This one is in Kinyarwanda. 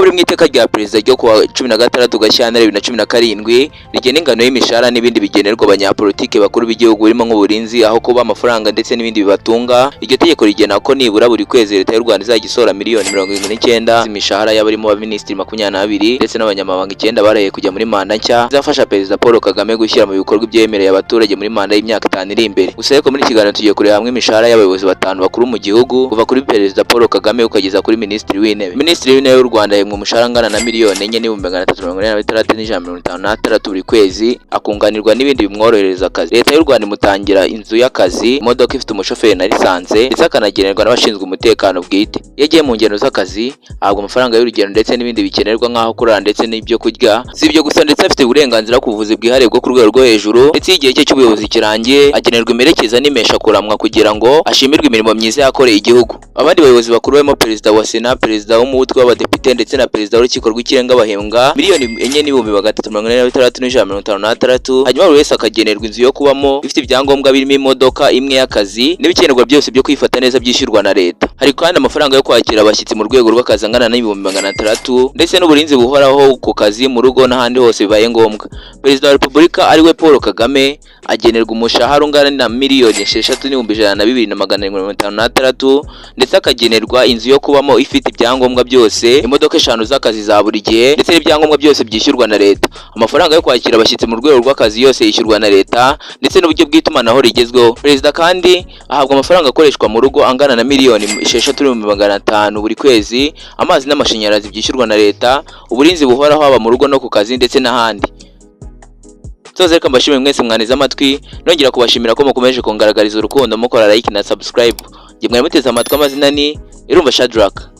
nk'uko biri mu iteka rya perezida ryo kuwa 16 Gashyantare 2017 rigena ingano y'imishahara n'ibindi bigenerwa abanyapolitike bakuru b'igihugu birimo nk'uburinzi aho kuba amafaranga ndetse n'ibindi bibatunga. Iryo tegeko rigena ko nibura buri kwezi leta y'u Rwanda izagisora miliyoni 79 z'imishahara y'abarimo abaminisitiri 22 ndetse n'abanyamabanga 9 baraye kujya muri manda nshya izafasha perezida Paul Kagame gushyira mu bikorwa ibyemereye abaturage muri manda y'imyaka 5 iri imbere. Gusa ariko muri kiganiro tugiye kureba hamwe imishahara y'abayobozi batanu bakuru mu gihugu kuva kuri perezida Paul Kagame ukageza kuri minisitiri w'intebe. Minisitiri w'intebe y'u Rwanda yemwe umushahara angana na miliyoni 4,346 buri kwezi, akunganirwa n'ibindi bimworohereza akazi. Leta y'u Rwanda imutangira inzu y'akazi, imodoka ifite umushoferi na lisanse ndetse akanagenerwa n'abashinzwe umutekano bwite. Yagiye mu ngendo z'akazi ahabwa amafaranga y'urugendo ndetse n'ibindi bikenerwa nk'aho kurara ndetse n'ibyo kurya. Si ibyo gusa ndetse afite uburenganzira ku buvuzi bwihariye bwo ku rwego rwo hejuru, ndetse igihe cye cy'ubuyobozi kirangiye agenerwa imerekeza n'imesha kuramwa kugira ngo ashimirwe imirimo myiza yakoreye igihugu. Abandi bayobozi bakuru barimo perezida wa Sena, perezida w'umutwe w'abadepite ndetse na perezida w'urukiko rw'ikirenga bahembwa miliyoni 4,346,156. Hanyuma buri wese akagenerwa inzu yo kubamo ifite ibyangombwa birimo imodoka imwe y'akazi n'ibikenerwa byose byo kwifata neza byishyurwa na leta. Hari kandi amafaranga yo kwakira abashyitsi mu rwego rw'akazi angana n'ibihumbi 600 ndetse n'uburinzi buhoraho ku kazi mu rugo n'ahandi hose bibaye ngombwa. Perezida wa Repubulika ari we Paul Kagame agenerwa umushahara ungana na miliyoni 6,102,756 ndetse akagenerwa inzu yo kubamo ifite ibyangombwa byose, imodoka 5 z'akazi za buri gihe ndetse n'ibyangombwa byose byishyurwa na leta. Amafaranga yo kwakira abashyitsi mu rwego rw'akazi yose yishyurwa na leta ndetse n'uburyo bw'itumanaho rigezweho. Perezida kandi ahabwa amafaranga akoreshwa mu rugo angana na miliyoni 6,500 buri kwezi, amazi n'amashanyarazi byishyurwa na leta, uburinzi buhoraho haba mu rugo no ku kazi ndetse n'ahandi. Soze reka mbashimire mwese mwaneze amatwi, nongera kubashimira ko mukomeje kungaragariza urukundo mukora like na subscribe. Nge mwari muteze amatwi, amazina ni Irumva Shadrack.